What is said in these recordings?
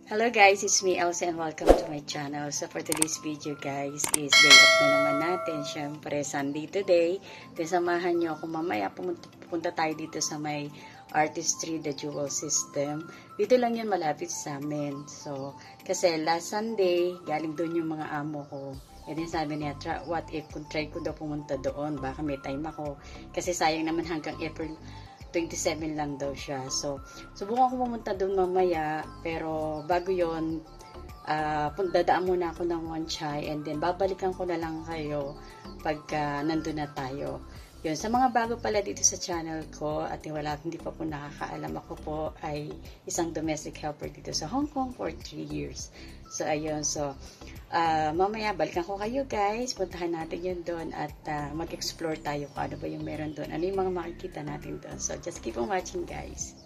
Hello guys, it's me Elsa and welcome to my channel. So for today's video guys is day off na naman natin. Syempre Sunday today. Then samahan nyo ako mamaya. Pupunta tayo dito sa may Artistry, the Jewel System. Dito lang yun malapit sa amin. So kasi last Sunday, galing doon yung mga amo ko. And then sabi niya, what if kung try ko daw pumunta doon, baka may time ako. Kasi sayang naman hanggang April 27 lang daw siya. So, subukan ko pumunta doon mamaya. Pero, bago yun, dadaan muna ako ng One Chai. And then, babalikan ko na lang kayo pagka nandun na tayo. Yun, sa mga bago pala dito sa channel ko, at hindi pa po nakakaalam, ako po ay isang domestic helper dito sa Hong Kong for 3 years. So, ayun. So, mamaya, balikan ko kayo guys. Puntahan natin yun doon at mag-explore tayo kung ano ba yung meron doon. Ano yung mga makikita natin doon. So, just keep on watching guys.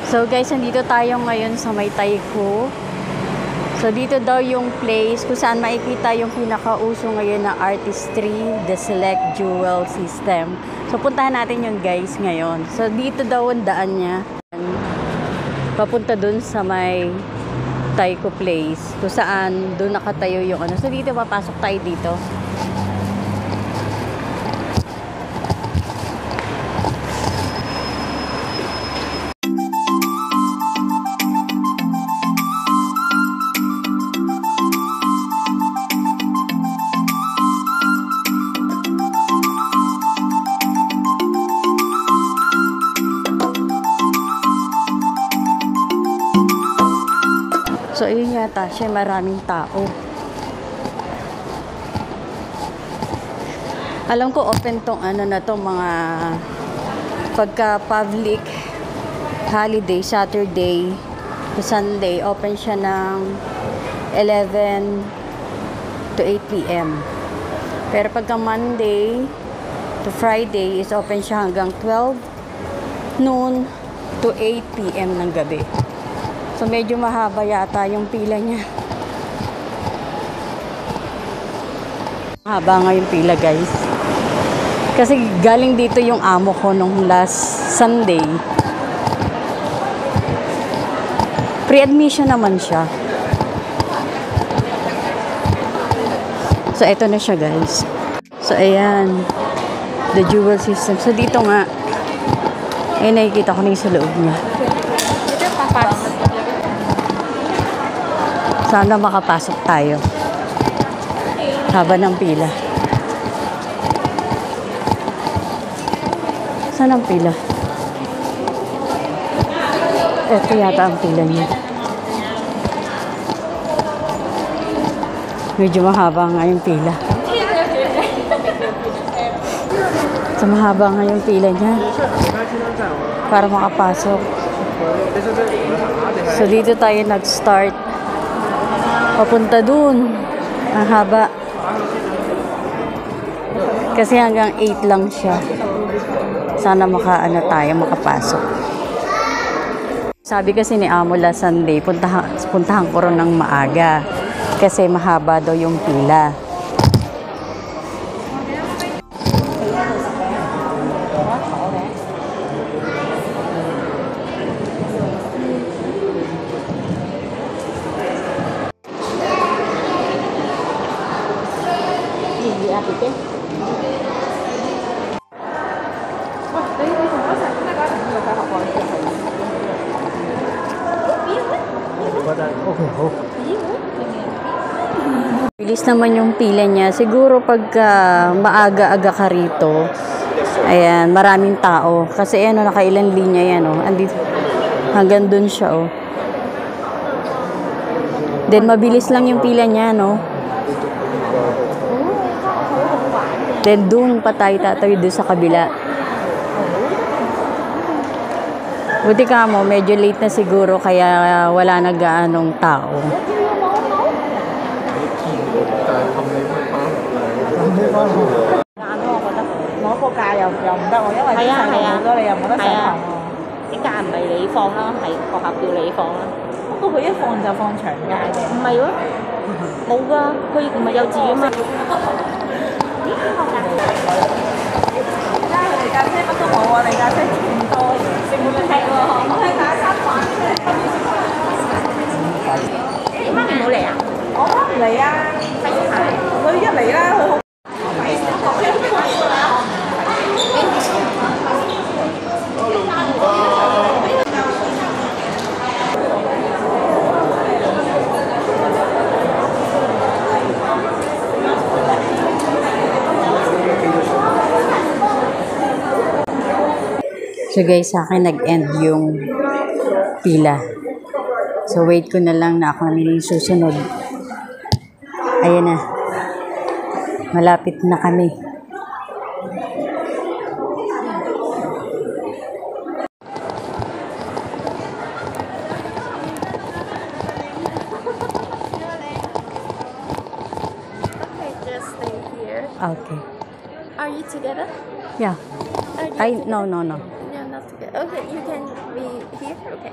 So guys, nandito tayo ngayon sa may Taiko. So dito daw yung place kung saan makikita yung pinakauso ngayon na Artistry, the Select Jewel System. So puntahan natin yun guys ngayon. So dito daw ang daan niya. Papunta dun sa may Taiko place. Kung saan dun nakatayo yung ano. So dito papasok tayo dito. So, ayun yata siya, maraming tao. Alam ko open tong ano na to, mga pagka public holiday, Saturday to Sunday, open siya ng 11 to 8 p.m. Pero pagka Monday to Friday is open siya hanggang 12 noon to 8 p.m. ng gabi. So, medyo mahaba yata yung pila niya. Mahaba nga yung pila, guys. Kasi galing dito yung amo ko nung last Sunday. Pre-admission naman siya. So, eto na siya, guys. So, ayan. The Jewel System. So, dito nga. Ay, nakikita ko na yung sa loob niya. Ito, papas. Sana makapasok tayo. Haba ng pila. Saan ang pila? Ito yata ang pila niya. Medyo mahaba nga yung pila. So mahaba nga yung pila niya. Para makapasok. So dito tayo nag-start. Papunta dun. Ang haba. Kasi hanggang 8 lang siya. Sana makapasok. Sabi kasi ni Amo last Sunday, puntahan ko rin ng maaga. Kasi mahaba daw yung pila. Bilis naman yung pila niya. Siguro pagka maaga-aga ka rito, ayan, maraming tao. Kasi ano, nakailang linya yan, oh. Andito, hanggang dun siya, oh. Then, mabilis lang yung pila niya, no? Then doon pa tayo tatayo doon sa kabila. Buti ka mo, medyo late na siguro kaya wala na gaanong tao. So guys, sa akin nag-end yung pila. So wait ko na lang na ako namin yung susunod. Ayan na. Malapit na kami. Okay, just stay here. Okay. Are you together? Yeah. Are you No. You're not together. Okay, you can be here. Okay.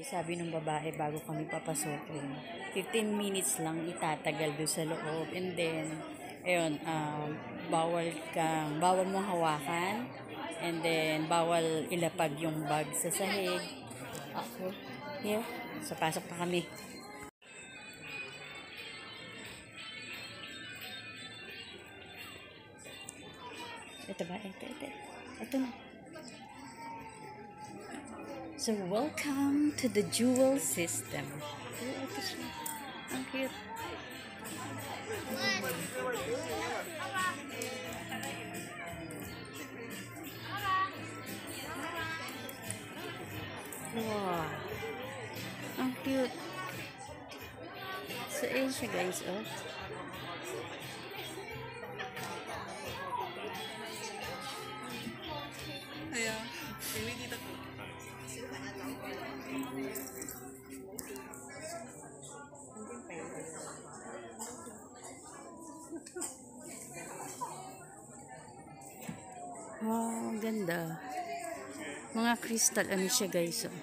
Sabi ng babae bago kami papasukin, 15 minutes lang itatagal doon sa loob. And then, ayun, bawal mong hawakan. And then, bawal ilapag yung bag sa sahig. Ako, here. So, pasok na kami. Ito ba? Ito na. So, welcome to the Jewel System. Ito siya. Ang cute. Wow. Ang cute. So, ayun siya guys, oh. Wow, ang ganda. Mga crystal, ano siya guys, oh.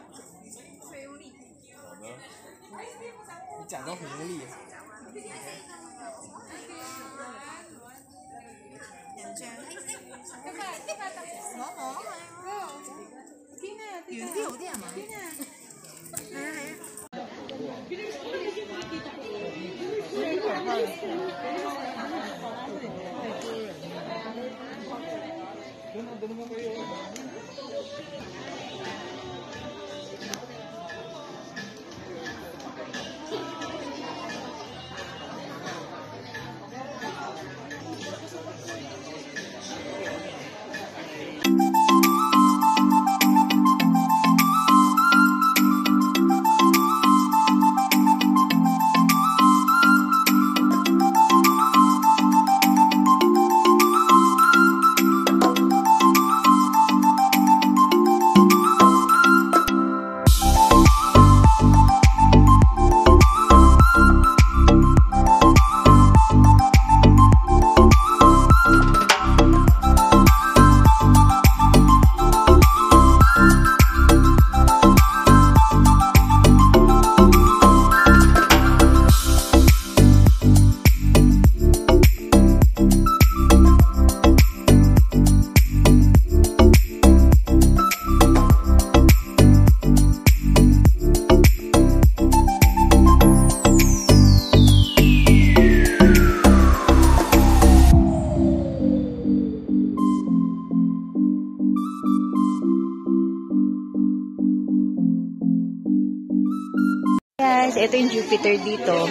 Guys, ito yung Jupiter dito.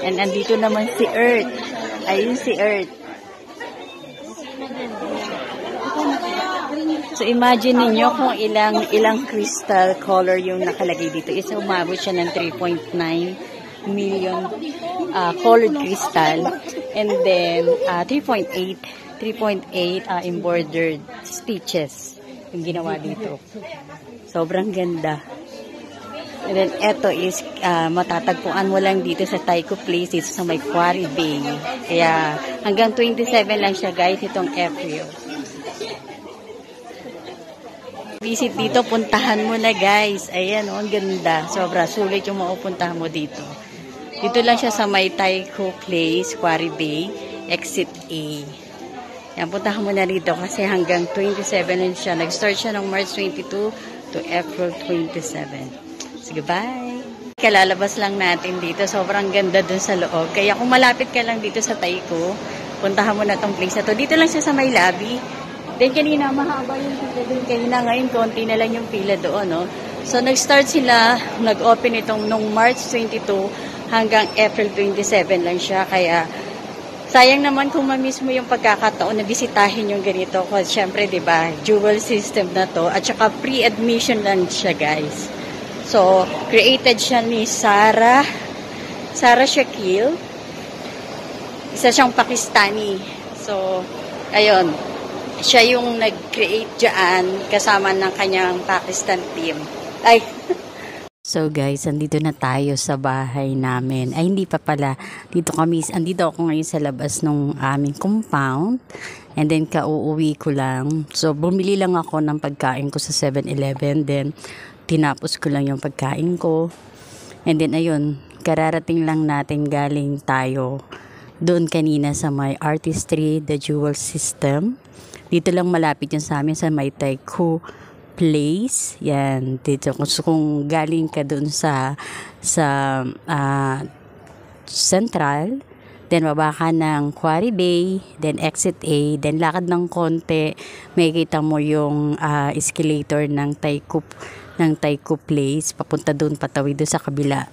And andito naman si Earth. Ayun si Earth. So imagine ninyo kung ilang crystal color yung nakalagay dito. Isa umabot siya ng 3.9 million colored crystal. And then 3.8 embroidered stitches yung ginawa dito. Sobrang ganda. And then eto is matatagpuan mo lang dito sa Taiko Place, dito sa may Quarry Bay. Kaya hanggang 27 lang siya guys, itong April. Visit dito, puntahan mo na guys. Ayan, oh, ang ganda. Sobra, sulit yung maupuntahan mo dito. Dito lang siya sa may Taiko Place, Quarry Bay, Exit A. Yan, puntahan mo na rito kasi hanggang 27 lang siya. Nag-start siya ng March 22 to April 27. Sige, bye! Kalalabas lang natin dito. Sobrang ganda dun sa loob. Kaya kung malapit ka lang dito sa Taiko, puntahan mo na tong place na to. Dito lang siya sa may lobby. Then kanina, mahaba yung pila doon. Kanina ngayon, konti na lang yung pila doon, no? So, nag-start sila, nag-open itong nung March 22 hanggang April 27 lang siya. Kaya, sayang naman kung ma-miss mo yung pagkakataon na bisitahin yung ganito. Kasi, syempre, diba, dual system na to. At saka, pre-admission lang siya, guys. So, created siya ni Sarah Shakil. Isa siyang Pakistani. So, ayun. Siya yung nag-create dyan kasama ng kanyang Pakistan team. Ay. So guys, andito na tayo sa bahay namin. Ay, hindi pa pala. Andito ako ngayon sa labas ng aming compound. And then, kauuwi ko lang. So, bumili lang ako ng pagkain ko sa 7-Eleven. Then, tinapos ko lang yung pagkain ko. And then, ayun, kararating lang natin galing tayo doon kanina sa my artistry, the jewel system. Dito lang malapit yun sa amin sa may Taiko Place. Yan, dito. Kung galing ka doon sa Central, then baba ka ng Quarry Bay, then exit A, then lakad ng konti, makikita mo yung escalator ng Taiko Place, papunta doon, patawid doon sa kabila.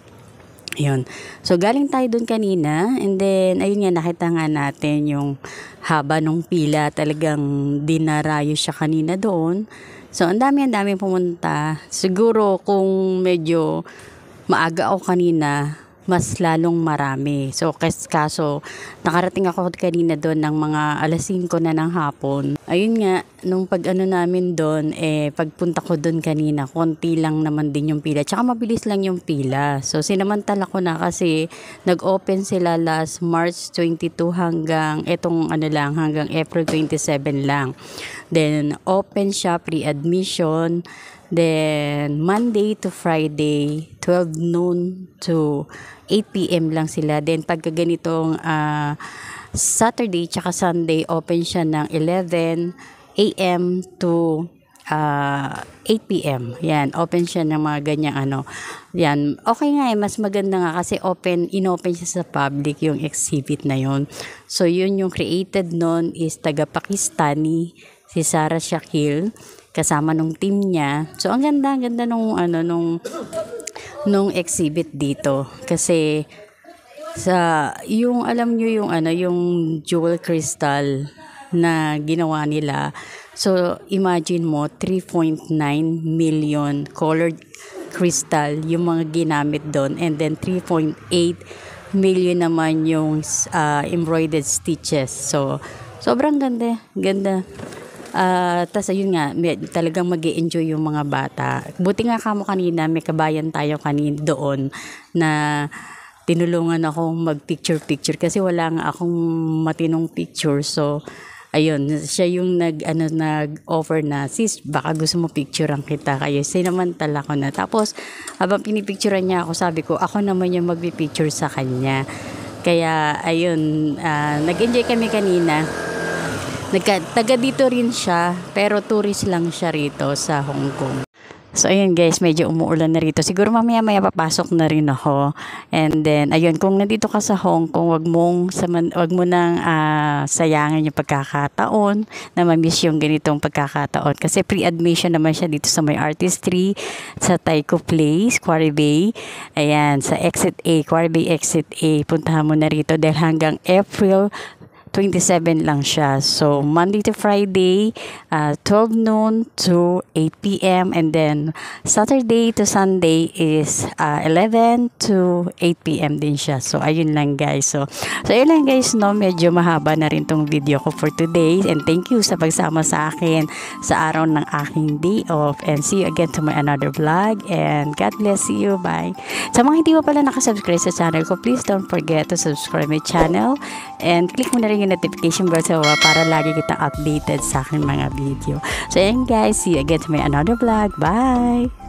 Yun. So, galing tayo doon kanina, and then, ayun nga, nakita nga natin yung haba ng pila, talagang dinarayo siya kanina doon. So, ang dami pumunta. Siguro, kung medyo maaga ako kanina, mas lalong marami. So, kaso, nakarating ako kanina doon ng mga alas 5 na ng hapon. Ayun nga, nung pag-ano namin doon, pagpunta ko doon kanina, konti lang naman din yung pila. Tsaka mabilis lang yung pila. So, sinamantala ko na kasi nag-open sila last March 22 hanggang hanggang April 27 lang. Then, open siya pre-admission. Then, Monday to Friday, 12 noon to 8 p.m. lang sila. Then, pagka ganitong Saturday tsaka Sunday, open siya ng 11 a.m. to 8 p.m. Yan, open siya ng mga ganyang Yan, okay nga mas maganda nga kasi inopen siya sa public yung exhibit na yon. So, yun yung created nun is taga-Pakistani, si Sarah Shakil, kasama nung team niya. So, ang ganda nung exhibit dito. Kasi, alam nyo yung jewel crystal na ginawa nila. So, imagine mo, 3.9 million colored crystal yung mga ginamit doon. And then, 3.8 million naman yung embroidered stitches. So, sobrang ganda. Tas ayun nga, talagang mag-i-enjoy yung mga bata. Buti nga kamo kanina, may kabayan tayo kanina doon na tinulungan akong mag-picture kasi wala nga akong matinong picture. So, ayun, siya yung nag-offer na, sis, baka gusto mo picturean kita. Kaya sinamantala ko na. Tapos, habang pinipicturean niya ako, sabi ko, ako naman yung magpipicture sa kanya. Kaya, ayun, nag-enjoy kami kanina. Taga dito rin siya, pero tourist lang siya rito sa Hong Kong. So, ayun guys, medyo umuulan na rito. Siguro mamaya-maya papasok na rin ako. And then, ayun, kung nandito ka sa Hong Kong, wag mo nang sayangin yung pagkakataon na ma-miss yung ganitong pagkakataon. Kasi pre-admission naman siya dito sa may Artistry, sa Taiko Place, Quarry Bay. Ayan, sa Exit A, Quarry Bay Exit A. Puntahan mo na rito dahil hanggang April 27 lang siya. So, Monday to Friday, 12 noon to 8 p.m. And then, Saturday to Sunday is 11 to 8 p.m. din siya. So, ayun lang guys. So ayun lang guys, no? Medyo mahaba na rin tong video ko for today. And thank you sa pagsama sa akin sa araw ng aking day off. And see you again to my another vlog. And God bless you. Bye. Sa mga hindi pa pala nakasubscribe sa channel ko, please don't forget to subscribe my channel. And click mo na rin yung notification bell sa baba para lagi kita updated sa aking mga video. So, ayan guys. See you again to my another vlog. Bye!